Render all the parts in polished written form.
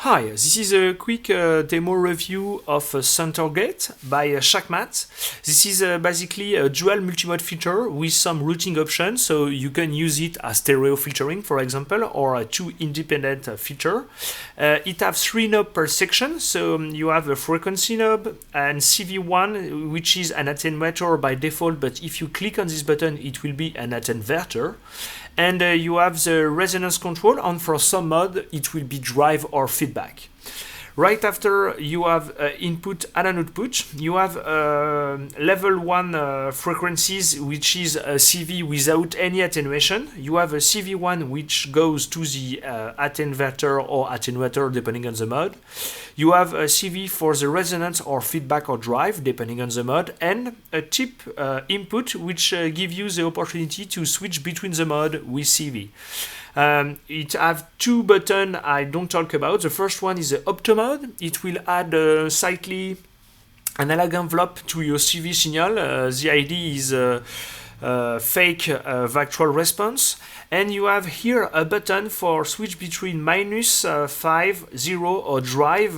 Hi, this is a quick demo review of Centaur Gate by Shakmat. This is basically a dual multimode filter with some routing options, so you can use it as stereo filtering, for example, or a two independent filter. It has 3 knobs per section, so you have a frequency knob and CV1, which is an attenuator by default, but if you click on this button, it will be an attenuator. And you have the resonance control, and for some mode it will be drive or feedback. Right after you have input and an output, you have level 1 frequencies, which is a CV without any attenuation. You have a CV1 which goes to the attenuator or attenuator depending on the mode. You have a CV for the resonance or feedback or drive depending on the mode, and a tip input which gives you the opportunity to switch between the mode with CV. It has 2 buttons I don't talk about. The first one is the Opto mode. It will add slightly analog envelope to your CV signal. The idea is fake virtual response. And you have here a button for switch between -5, 0 or drive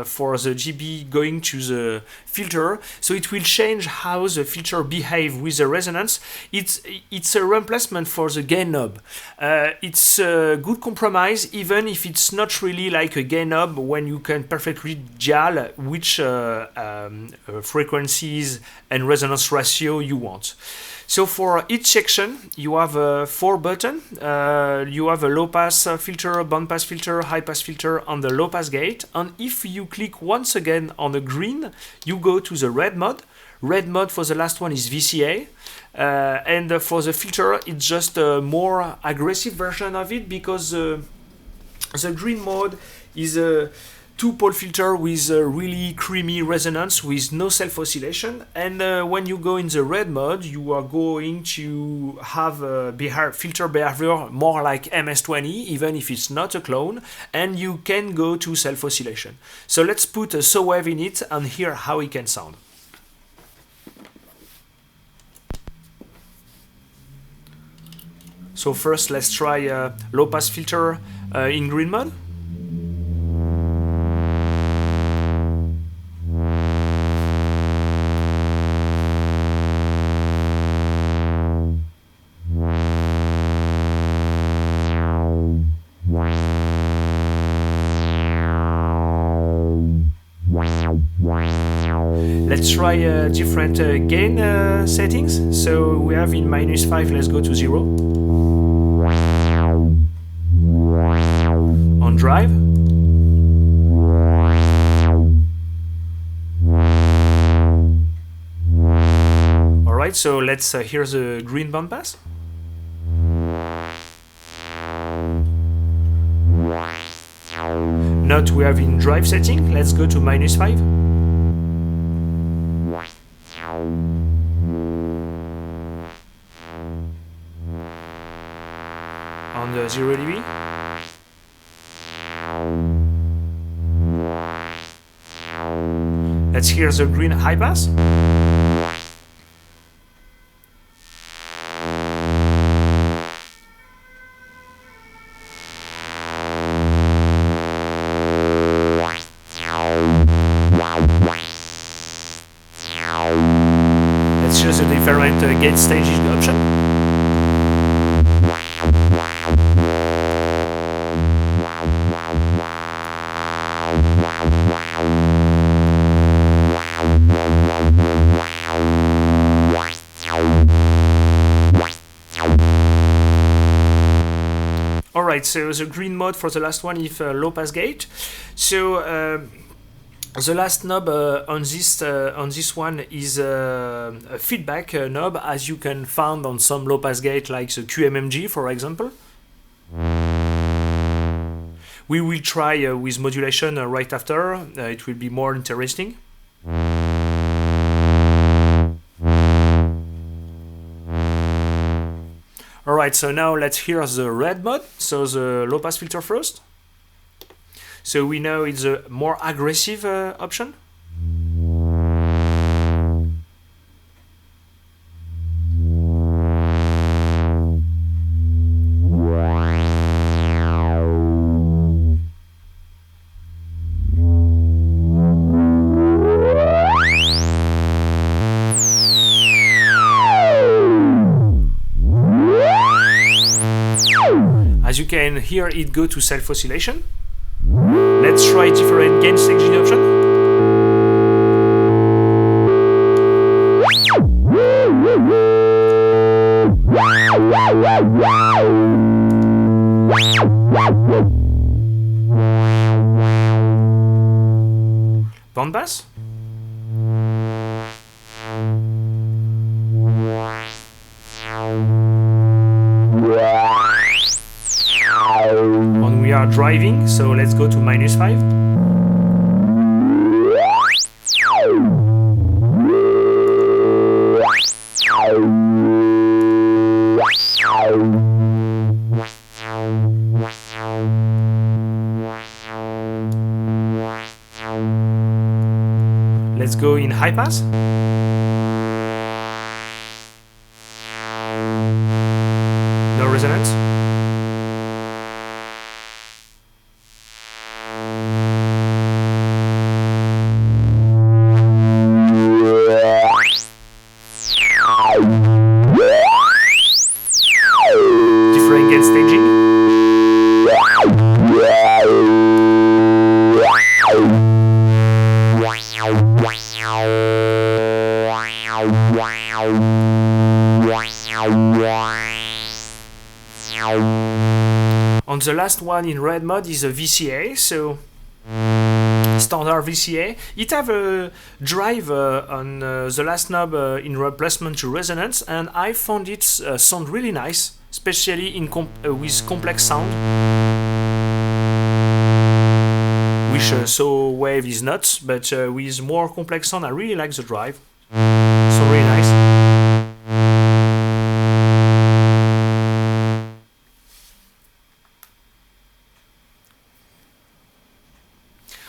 for the GB going to the filter. So it will change how the filter behave with the resonance. It's a replacement for the gain knob. It's a good compromise, even if it's not really like a gain knob, when you can perfectly dial which frequencies and resonance ratio you want. So for each section, you have 4 buttons. You have a low-pass filter, band-pass filter, high-pass filter, and the low-pass gate. And if you click once again on the green, you go to the red mode. Red mode for the last one is VCA. And for the filter, it's just a more aggressive version of it, because the green mode is a 2-pole filter with a really creamy resonance with no self-oscillation. And when you go in the red mode, you are going to have a filter behavior more like MS-20, even if it's not a clone, and you can go to self-oscillation. So let's put a saw wave in it and hear how it can sound. So first, let's try a low-pass filter in green mode. Let's try different gain settings. So we have in -5, let's go to 0. On drive. Alright, so let's hear the green band pass. Note we have in drive setting, let's go to -5. On the 0 dB. Let's hear the green high pass. Let's choose a different gate staging option. Alright, so the green mode for the last one is low pass gate. So the last knob on this one is a feedback knob, as you can find on some low pass gate like the QMMG, for example. We will try with modulation right after. It will be more interesting. Alright, so now let's hear the red mode, so the low pass filter first. So we know it's a more aggressive option. can hear it go to self-oscillation. Let's try different gain staging option. Band pass. And we are driving, so let's go to -5. Let's go in high pass. No resonance. Different gain staging. And the last one in red mode is a VCA, so standard VCA. It have a drive on the last knob in replacement to resonance, and I found it sound really nice, especially in with complex sound, which so wave is not, but with more complex sound I really like the drive, so really nice.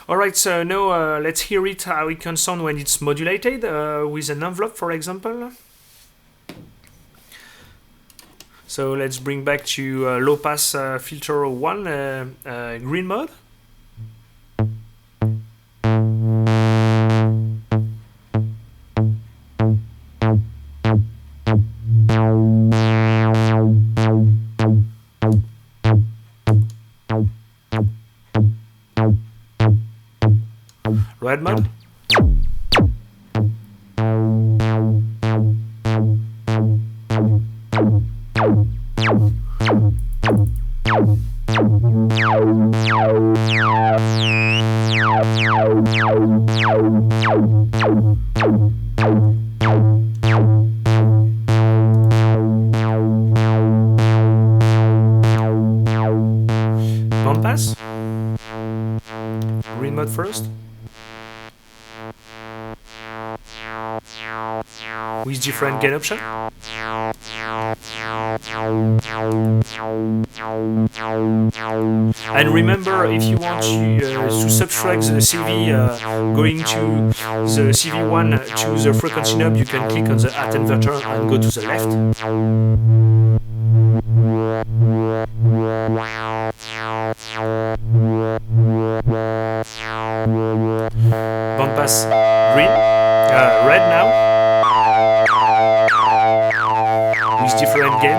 Alright, so now let's hear it how it can sound when it's modulated with an envelope, for example. So let's bring back to low pass filter 1 green mode. Red mode. Band pass. Green mode first. With different gain option. And remember, if you want to subtract the CV going to the CV1 to the frequency knob, you can click on the at inverter and go to the left. Band pass green, red now, with different gain.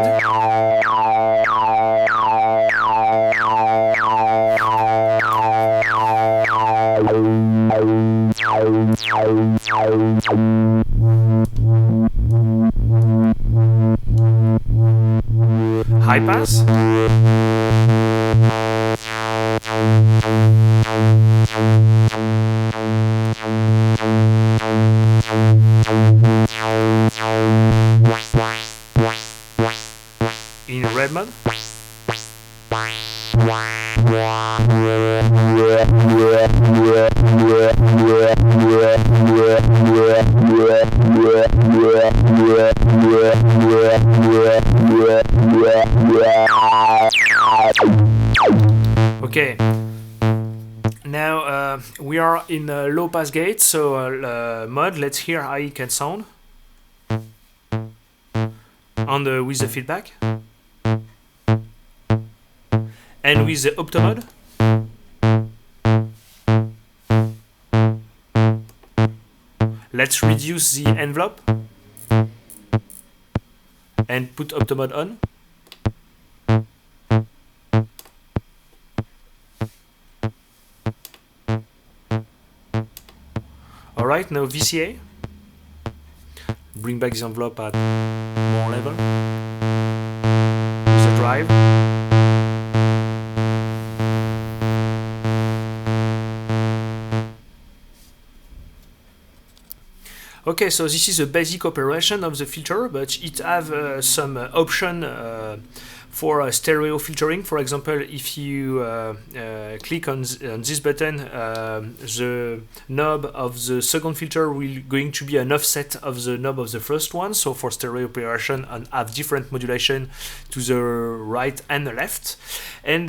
High pass. In red mode. Okay, now we are in a low pass gate, so mode. Let's hear how it can sound on with the feedback and with the Opto mode. Let's reduce the envelope and put Opto mode on. Alright, now VCA. Bring back the envelope at more level. Use the drive. Okay, so this is a basic operation of the filter, but it have some option for stereo filtering. For example, if you click on this button, the knob of the second filter will going to be an offset of the knob of the first one. So for stereo operation, and have different modulation to the right and the left. And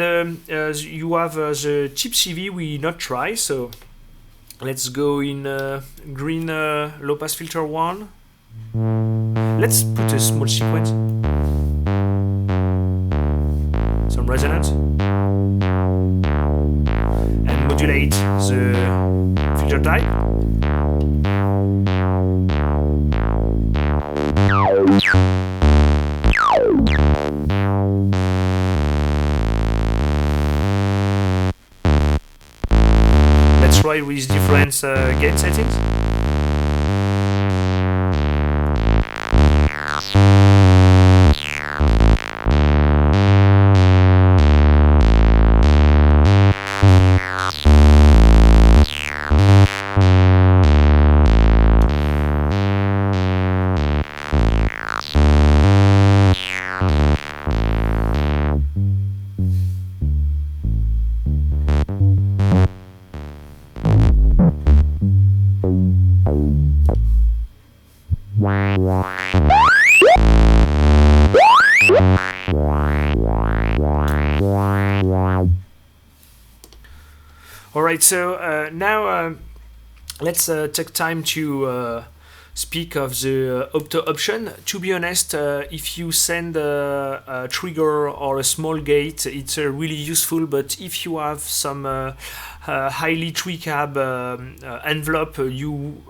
you have the chip CV we not try. So let's go in green low pass filter 1. Let's put a small sequence. Some resonance. And modulate the filter type. Let's try with different gain settings. Alright, so now let's take time to speak of the Opto option. To be honest, if you send a trigger or a small gate, it's really useful, but if you have some highly tree-cab envelope,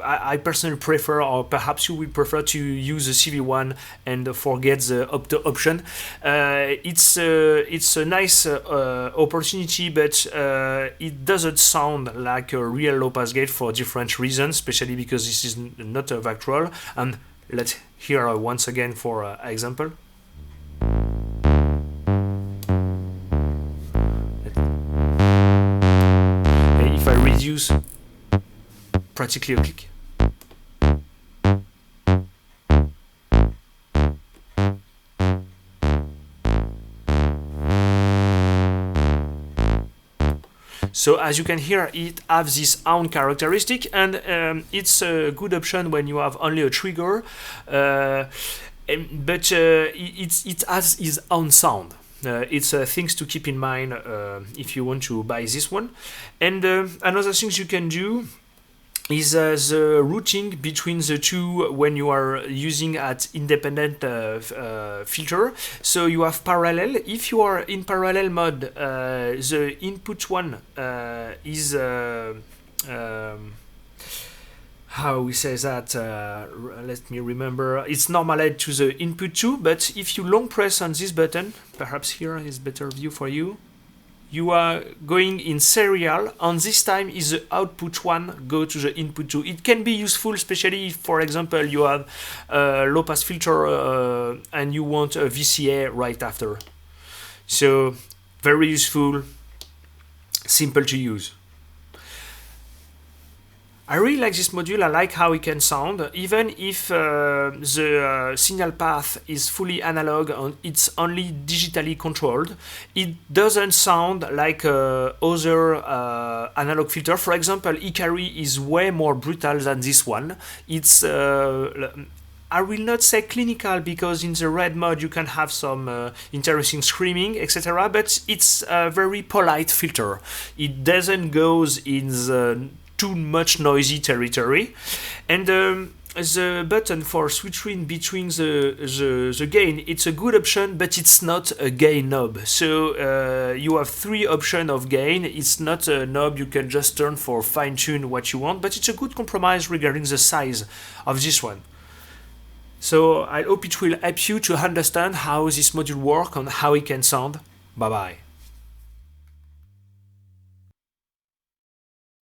I personally prefer, or perhaps you will prefer, to use the CV1 and forget the Opto option. It's a nice opportunity, but it doesn't sound like a real low-pass gate for different reasons, especially because this is not a Vactrol. And let's hear once again for example. If I reduce practically a click. So as you can hear, it has this own characteristic, and it's a good option when you have only a trigger, but it has its own sound. It's things to keep in mind if you want to buy this one. And another thing you can do is the routing between the two when you are using at independent filter. So you have parallel. If you are in parallel mode, the input one is how we say that, let me remember, it's normalized to the input 2, but if you long press on this button, perhaps here is better view for you, you are going in serial, and this time is the output 1 go to the input 2. It can be useful, especially if, for example, you have a low pass filter and you want a VCA right after. So very useful, simple to use. I really like this module. I like how it can sound, even if the signal path is fully analog and it's only digitally controlled. It doesn't sound like other analog filter. For example, Ikari is way more brutal than this one. It's I will not say clinical, because in the red mode you can have some interesting screaming, etc. But it's a very polite filter. It doesn't go in the too much noisy territory, and the button for switching between the gain, it's a good option, but it's not a gain knob. So you have 3 options of gain. It's not a knob you can just turn for fine tune what you want, but it's a good compromise regarding the size of this one. So I hope it will help you to understand how this module works and how it can sound. Bye bye.